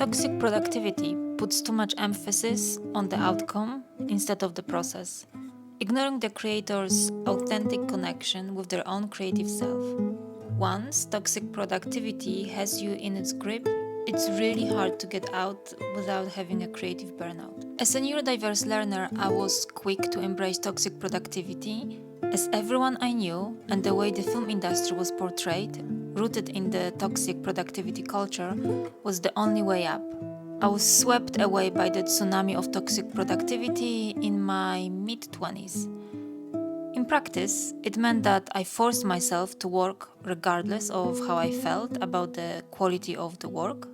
Toxic productivity puts too much emphasis on the outcome instead of the process, ignoring the creator's authentic connection with their own creative self. Once toxic productivity has you in its grip, it's really hard to get out without having a creative burnout. As a neurodiverse learner, I was quick to embrace toxic productivity, as everyone I knew and the way the film industry was portrayed, rooted in the toxic productivity culture, was the only way up. I was swept away by the tsunami of toxic productivity in my mid-20s. In practice, it meant that I forced myself to work regardless of how I felt about the quality of the work.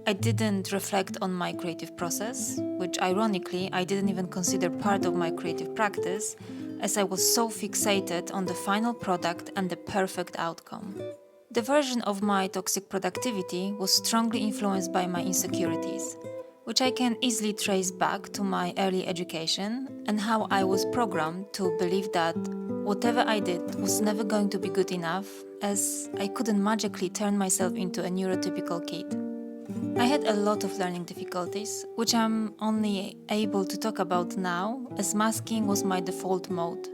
I didn't reflect on my creative process, which ironically I didn't even consider part of my creative practice, as I was so fixated on the final product and the perfect outcome. The version of my toxic productivity was strongly influenced by my insecurities, which I can easily trace back to my early education and how I was programmed to believe that whatever I did was never going to be good enough, as I couldn't magically turn myself into a neurotypical kid. I had a lot of learning difficulties, which I'm only able to talk about now, as masking was my default mode.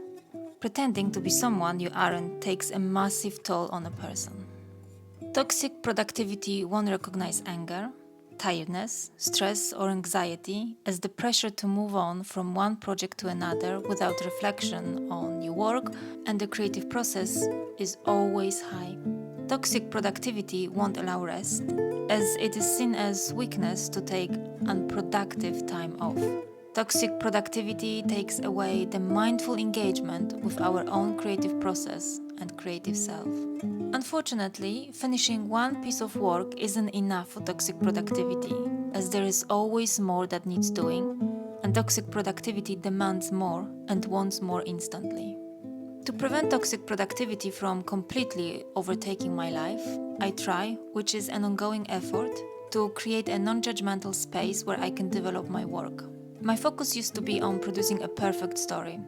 Pretending to be someone you aren't takes a massive toll on a person. Toxic productivity won't recognize anger, tiredness, stress, or anxiety as the pressure to move on from one project to another without reflection on your work and the creative process is always high. Toxic productivity won't allow rest, as it is seen as weakness to take unproductive time off. Toxic productivity takes away the mindful engagement with our own creative process and creative self. Unfortunately, finishing one piece of work isn't enough for toxic productivity, as there is always more that needs doing, and toxic productivity demands more and wants more instantly. To prevent toxic productivity from completely overtaking my life, I try, which is an ongoing effort, to create a non-judgmental space where I can develop my work. My focus used to be on producing a perfect story.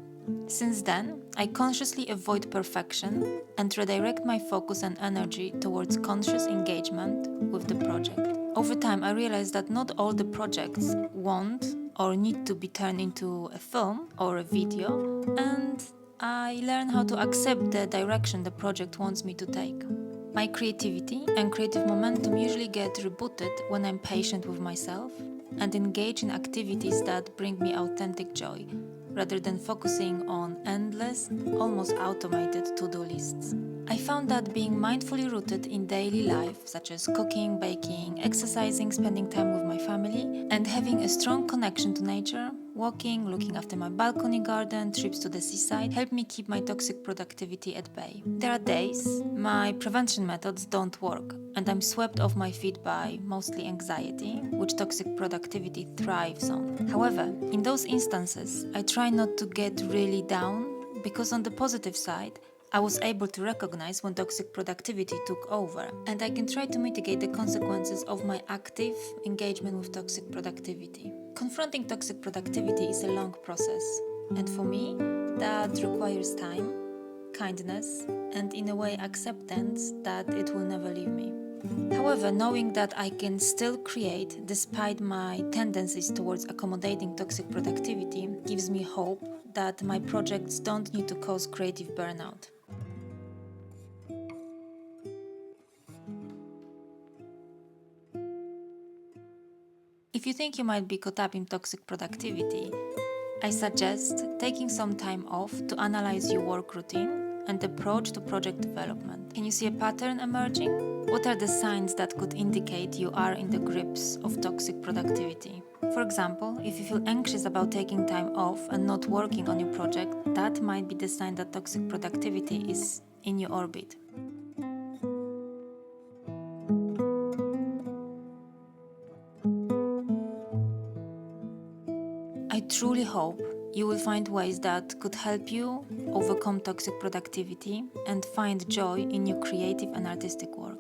Since then, I consciously avoid perfection and redirect my focus and energy towards conscious engagement with the project. Over time, I realized that not all the projects want or need to be turned into a film or a video, and I learned how to accept the direction the project wants me to take. My creativity and creative momentum usually get rebooted when I'm patient with myself and engage in activities that bring me authentic joy, rather than focusing on endless, almost automated to-do lists. I found that being mindfully rooted in daily life, such as cooking, baking, exercising, spending time with my family, and having a strong connection to nature, walking, looking after my balcony garden, trips to the seaside, help me keep my toxic productivity at bay. There are days my prevention methods don't work, and I'm swept off my feet by mostly anxiety, which toxic productivity thrives on. However, in those instances, I try not to get really down, because on the positive side, I was able to recognize when toxic productivity took over, and I can try to mitigate the consequences of my active engagement with toxic productivity. Confronting toxic productivity is a long process, and for me, that requires time, kindness, and in a way acceptance that it will never leave me. However, knowing that I can still create despite my tendencies towards accommodating toxic productivity gives me hope that my projects don't need to cause creative burnout. If you think you might be caught up in toxic productivity, I suggest taking some time off to analyze your work routine and approach to project development. Can you see a pattern emerging? What are the signs that could indicate you are in the grips of toxic productivity? For example, if you feel anxious about taking time off and not working on your project, that might be the sign that toxic productivity is in your orbit. I truly hope you will find ways that could help you overcome toxic productivity and find joy in your creative and artistic work.